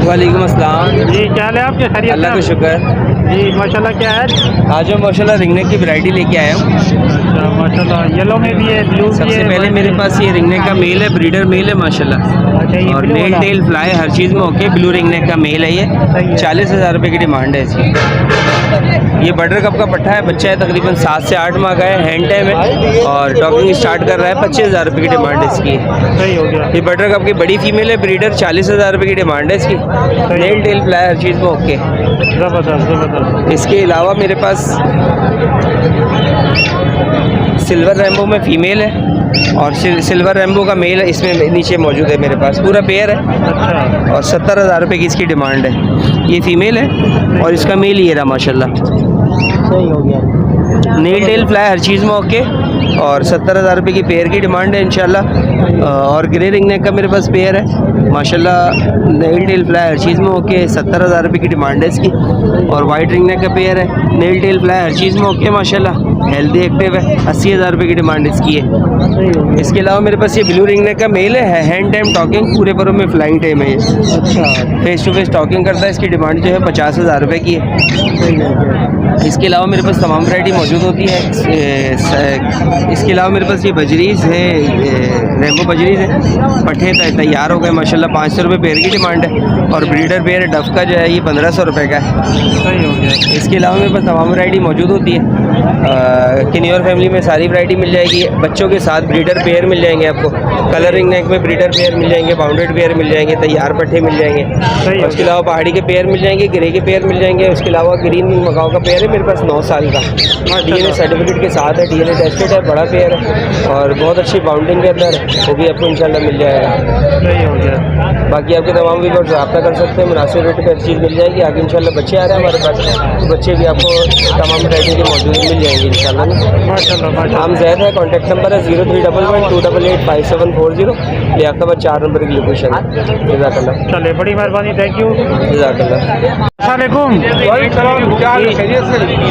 वालेकुम अस्सलाम जी, क्या हाल है आपके? खैरियत? अल्लाह का शुक्र जी माशाल्लाह। क्या है आज मैं माशाल्लाह रिंगनेक की वैरायटी लेके आया हूँ। अच्छा माशाल्लाह, येलो में भी है, ब्लू भी है। सबसे पहले मेरे पास ये रिंगनेक का मेल है, ब्रीडर मेल है माशाल्लाह, अच्छा, ये और ब्लू नेल वाला? टेल फ्लाई हर चीज़ में ओके। ब्लू रिंगनेक का मेल है, ये सही है। 40,000 रुपये की डिमांड है इसकी। ये बटर कप का पट्ठा है, बच्चा है तकरीबन 7 से 8 माह का है, हैंड टाइम है और टॉकिंग स्टार्ट कर रहा है। 25,000 रुपये की डिमांड है इसकी। सही हो गया। ये बटर कप की बड़ी फीमेल है, ब्रीडर 40,000 रुपये की डिमांड है इसकी। नेल टेल फ्लाई हर चीज़ में ओके। ज़बरदस्त ज़बरदस्त। इसके अलावा मेरे पास सिल्वर रैम्बो में फ़ीमेल है और सिल्वर रैम्बो का मेल इसमें नीचे मौजूद है। मेरे पास पूरा पेयर है अच्छा, और 70,000 रुपये की इसकी डिमांड है। ये फ़ीमेल है और इसका मेल ये रहा माशाल्लाह। सही हो गया। नेल टेल फ्लाई हर चीज़ में ओके और 70,000 रुपये की पेयर की डिमांड है इंशाल्लाह। और ग्रे रिंगनेक का मेरे पास पेयर है माशाल्लाह। नेल टेल फ्लाई हर चीज़ में ओके, 70,000 रुपये की डिमांड है इसकी। और वाइट रिंगनेक का पेयर है, नेल टेल फ्लाई हर चीज़ में ओके माशाल्लाह, हेल्दी एक्टिव है। 80,000 रुपये की डिमांड इसकी है। सही हो गया। इसके अलावा मेरे पास ये ब्लू रिंगनेक का मेल है, हैंड टाइम टॉकिंग, पूरे परों में फ्लाइंग टाइम है। ये अच्छा, फेस टू फेस टॉकिंग करता है। इसकी डिमांड जो है 50,000 रुपये की है। सही हो गया। इसके अलावा मेरे पास तमाम वैरायटी मौजूद होती है। इसके अलावा मेरे पास ये बजरीज़ है, रेम्बो बजरीज़ है, पट्ठे तैयार हो गए माशाल्लाह। 500 रुपये पेयर की डिमांड है और ब्रीडर पेयर डफ का जो है ये 1500 रुपये का है। सही हो गया। इसके अलावा मेरे पास तमाम वैरायटी मौजूद होती है। किन्योर फैमिली में सारी वैरायटी मिल जाएगी। बच्चों के साथ ब्रीडर पेयर मिल जाएंगे आपको। कलर रिंगनेक में ब्रीडर पेयर मिल जाएंगे, बाउंडेड पेयर मिल जाएंगे, तैयार पट्ठे मिल जाएंगे। सही। उसके अलावा पहाड़ी के पेयर मिल जाएंगे, ग्रे के पेयर मिल जाएंगे। उसके अलावा ग्रीन मकाओ का पेयर है मेरे पास 9 साल का, DNA सर्टिफिकेट के साथ है, DNA टेस्टेड है, बड़ा पेयर है और बहुत अच्छी बाउंडिंग के अंदर, वो भी आपको इंशाल्लाह मिल जाएगा। सही हो गया। बाकी आपके तमाम व्यूअर्स रब्ता कर सकते हैं, मुनासिब रेट पर हर चीज़ मिल जाएगी। आगे इंशाल्लाह बच्चे आ रहे हैं हमारे पास, तो बच्चे भी आपको तमाम वैरायटी के मौजूद मिल जाएंगे इंशाल्लाह। माशाल्लाह माशाल्लाह। नाम जैद है, कॉन्टैक्ट नंबर है 0311288574 लियाकताबाद 4 नंबर की लोकेशन है। जज़ाकल्लाह। चले, बड़ी मेहरबानी, थैंक यू। जज़ाकल्लाह। अस्सलामुअलैकुम।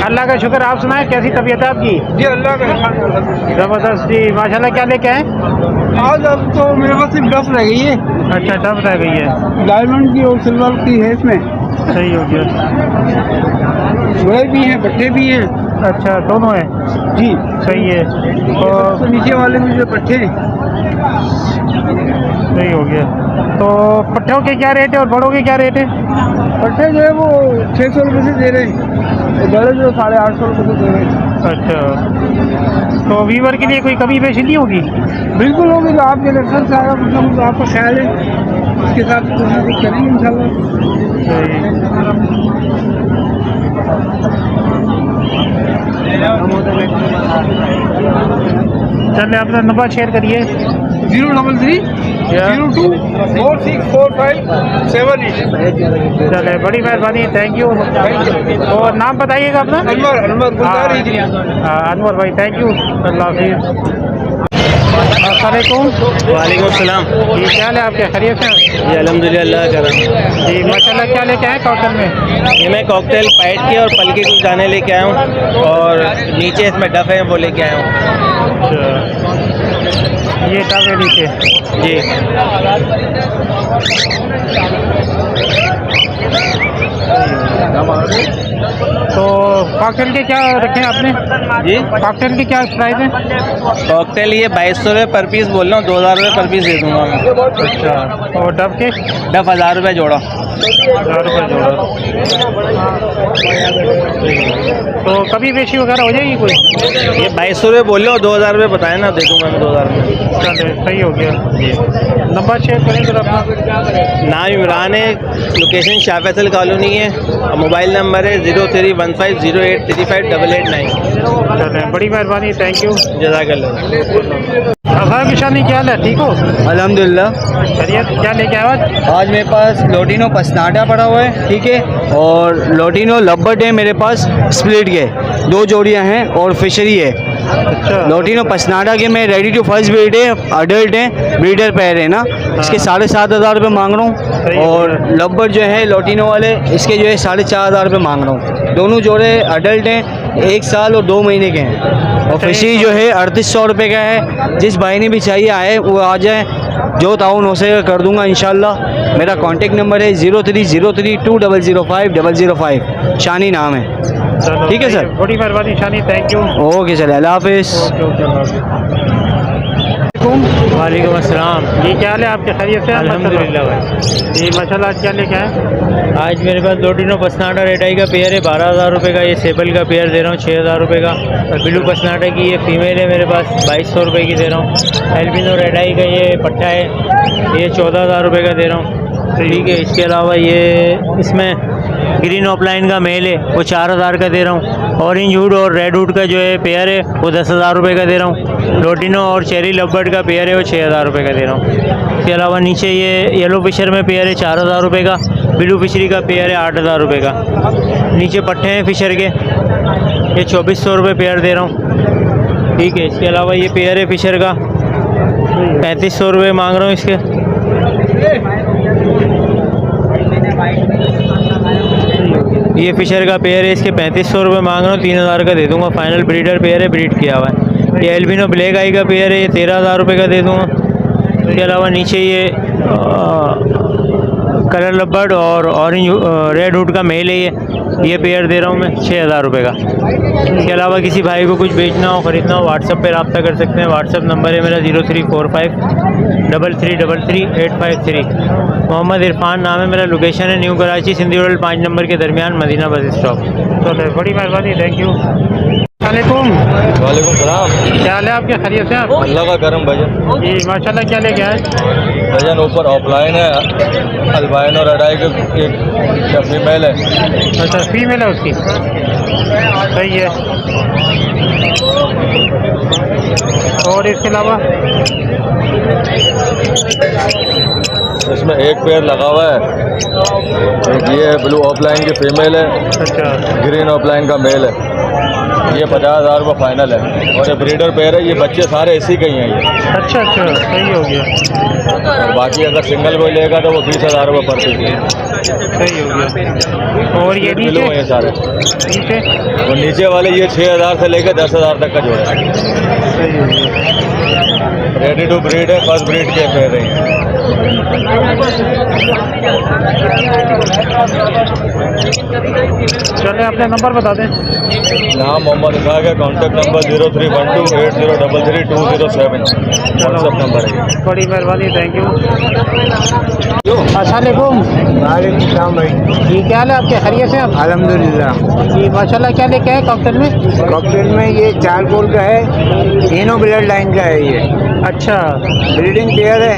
अल्लाह का शुक्र, आप सुनाए कैसी तबीयत है आपकी? जी अल्लाह का शुक्र। ज़बरदस्त जी माशाल्लाह। क्या लेके आए? आज अब तो मेरे पास सिर्फ डफ रह गई है, अच्छा, डब रह गई है। डायमंड की और सिल्वर की है इसमें। सही हो गया। बड़े भी हैं, पट्टे भी हैं। अच्छा, दोनों है। जी सही है। तो नीचे वाले में जो पट्टे हैं, सही हो गया। तो पट्ठों के क्या रेट है और बड़ों के क्या रेट है? पट्टे जो है वो 600 रुपये से दे रहे हैं और बड़े जो 850 रुपये से दे रहे हैं। अच्छा, तो वीवर के लिए कोई कमी पेशी नहीं होगी? बिल्कुल होगी, तो आपके रेफर से आएगा, मतलब आपका ख्याल है उसके साथ कुछ ना कुछ करेंगे इंशाल्लाह। चलिए, अपना नंबर शेयर करिए। 033 02 4645 78। चले, बड़ी मेहरबानी, थैंक यू। और नाम बताइएगा अपना? अनवर भाई, थैंक यू। अल्लाह हाफिज़। अस्सलामुअलैकुम। वालेकुम सलाम। जी, क्या हाल है आपके? खैरियत से? जी अल्हम्दुलिल्लाह करम। जी माशाल्लाह। क्या लेके आए कॉकटेल में? ये मैं कॉकटेल पाइट के और पल के कुछ दाने लेके आया हूँ और नीचे इसमें डफ है वो लेके आया हूँ। अच्छा, ये टब है नीचे। जी तो कॉकटेल के क्या रखे हैं आपने? जी कॉकटेल के क्या प्राइस है? कॉकटेल ये 2200 रुपये पर पीस बोल रहा हूँ, 2000 रुपये पर पीस दे दूँगा मैं। अच्छा, और डब के? डफ 1000 रुपये जोड़ा। 1000 रुपये जोड़ा। तो कभी बेची वगैरह हो जाएगी कोई? ये 2200 रुपये बोले और 2000 रुपये बताए ना, दे दूँगा मैं 2000 में। चले सही हो गया। नंबर शेयर करें सर अपना। नाम इमरान है, लोकेशन शाह फैसल कॉलोनी है और मोबाइल नंबर है 031508358889। चले बड़ी मेहरबानी, थैंक यू। जज़ाकल्लाह। साहब किशानी क्या हाल है, ठीक हो? अल्हम्दुलिल्लाह। खैरियत, क्या लेके आए आज? आज मेरे पास लोटिनो पसनाटा पड़ा हुआ है, ठीक है, और लोटिनो लब्बट है मेरे पास स्प्लिट के, 2 जोड़ियां हैं और फिशरी है। अच्छा लोटिनो पसनाटा के मैं रेडी टू फर्स्ट ब्रीड है, अडल्ट है, ब्रीडर पैर है ना, इसके 7,500 रुपये मांग रहा हूँ। और लब्बट जो है लोटिनो वाले, इसके जो है 4,500 रुपये मांग रहा हूँ। दोनों जोड़े अडल्ट हैं, 1 साल और 2 महीने के हैं। और फिशरी जो है 3,800 रुपये का है। जिस भाई ने भी चाहिए आए वो आ जाए, जो ताउन हो सके कर दूंगा इंशाल्लाह। मेरा कांटेक्ट नंबर है 0303200505, शानी नाम है। चलो, ठीक है सर। बड़ी मेहरबानी शानी, थैंक यू। ओके चले, अल्लाह हाफिज़। वालेकुम अस्सलाम। जी क्या हाल है आपके, खैरियत से? अल्हम्दुलिल्लाह भाई। जी माशाल्लाह, आज क्या लेके आए? आज मेरे पास लोटिनो पसनाटा रेडाई का पेयर है 12,000 रुपये का। ये सेबल का पेयर दे रहा हूँ 6,000 रुपये का। और ब्लू पसनाटा की ये फीमेल है मेरे पास, 2,200 रुपये की दे रहा हूँ। एल्बिनो रेडाई का ये पट्टा है, ये 14,000 रुपये का दे रहा हूँ। ठीक है, इसके अलावा ये इसमें ग्रीन ऑफलाइन का मेल है, वो 4,000 का दे रहा हूँ। ऑरेंज वुड और रेड वुड का जो है पेयर है वो 10,000 रुपये का दे रहा हूँ। लोटिनो और चेरी लवबर्ड का पेयर है वो 6,000 रुपये का दे रहा हूँ। इसके अलावा नीचे ये येलो फिशर में पेयर है 4,000 रुपये का। ब्लू फिशरी का पेयर है 8,000 रुपये का। नीचे पट्टे हैं फिशर के, ये 2,400 रुपये पेयर दे रहा हूँ। ठीक है, इसके अलावा ये पेयर है फिशर का, 3,500 रुपये मांग रहा हूँ इसके। ये फिशर का पेयर है, इसके 3,500 रुपये मांग रहा हूँ, 3,000 का दे दूंगा फाइनल। ब्रीडर पेयर है, ब्रीड किया हुआ है। ये एल्बिनो ब्लैक आई का पेयर है, ये 13,000 रुपये का दे दूंगा। इसके अलावा नीचे ये कलर लबर्ड और ऑरेंज रेड वुड का मेल है, ये पेयर दे रहा हूँ मैं 6,000 रुपये का। इसके अलावा किसी भाई को कुछ बेचना हो, ख़रीदना हो, व्हाट्सअप पे रब्ता कर सकते हैं। व्हाट्सअप नंबर है मेरा 0345333853। मोहम्मद इरफान नाम है मेरा। लोकेशन है new Karachi, Sindhi road 5 number के दरमियान, मदीना बस स्टॉप। चलो बड़ी मेहरबानी, थैंक यू। वालेकुम। वालेकुम सलाम। क्या हाल है आपके, खैरियत से आप? अल्लाह का करम भजन। जी माशाल्लाह, क्या लेके आए? भजन ऊपर ऑफलाइन है, अल्बाइनो रेडाई के एक फीमेल है। अच्छा फीमेल है उसकी, सही है। और इसके अलावा इसमें एक पेयर लगा हुआ है, एक ये ब्लू ऑफलाइन की फीमेल है, अच्छा ग्रीन ऑफलाइन का मेल है। ये 50,000 रुपये फाइनल है। और ये ब्रीडर पेयर है, ये बच्चे सारे इसी के ही हैं ये। अच्छा अच्छा, सही हो गया, और बाकी अगर सिंगल कोई लेगा तो वो 20,000 रुपये पर पीस है। सही हो गया। और ये ब्लू नीचे है ये सारे। नीचे और नीचे वाले ये 6,000 से लेकर 10,000 तक का जोड़ा है। सही हो गया। रेडी टू ब्रीड है, फर्स्ट ब्रीड के पेयर है। चले अपना नंबर बता दें। नाम मोहम्मद इसाक है, कॉन्टैक्ट नंबर 031280332007 व्हाट्सअप नंबर है। बड़ी मेहरबानी, थैंक यू। अस्सलामुअलैकुम। वालेकुम सलाम भाई। जी क्या हाल है आपके, खैरियत से आप? अल्हम्दुलिल्लाह। जी माशाल्लाह, क्या लेके आए कॉकटेल में? कॉकटेल में ये 4 गोल का है, तीनों ब्लड लाइन का है ये। अच्छा ब्रीडिंग पेयर है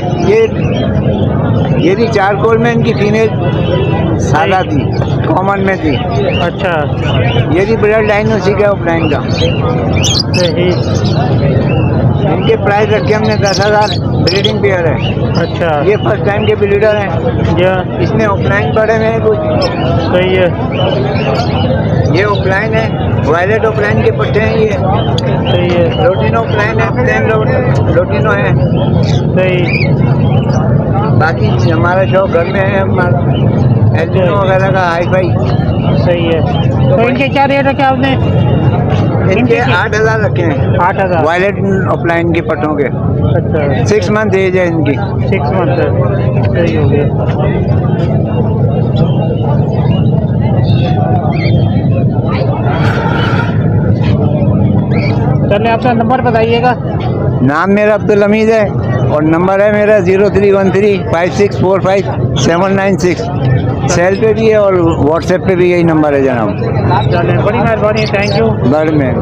ये भी 4 गोल में इनकी फीमेल सादा थी, कॉमन में थी। अच्छा, ये भी ब्लड लाइन उसी का ऑफलाइन का। सही। इनके प्राइस रखे हमने 10,000। ब्रीडिंग पेयर है, अच्छा ये फर्स्ट टाइम के ब्रीडर हैं। या इसमें ऑफलाइन पड़े हुए हैं कुछ, सही है, ये ऑफलाइन है, वायलेट ऑफलाइन के पट्टे हैं ये। सही है, लोटिनो ऑफलाइन है, प्लेन लोटिनो है। सही। बाकी हमारा शौक घर में है, एल्बिनो वगैरह का हाई फाई। सही है। तो इनके क्या रेट रखे आपने? इनके 8,000 रखे हैं, 8,000। वायलेट ऑफलाइन के पट्टों के। अच्छा 6 मंथ एज है इनकी। 6 मंथ है, सही हो गया। चलिए अपना नंबर बताइएगा। नाम मेरा अब्दुल हमीद है और नंबर है मेरा 03135645 सेल पे भी है और व्हाट्सएप पे भी यही नंबर है जनाब। चलिए बड़ी मेहरबानी, थैंक यू। बड़ में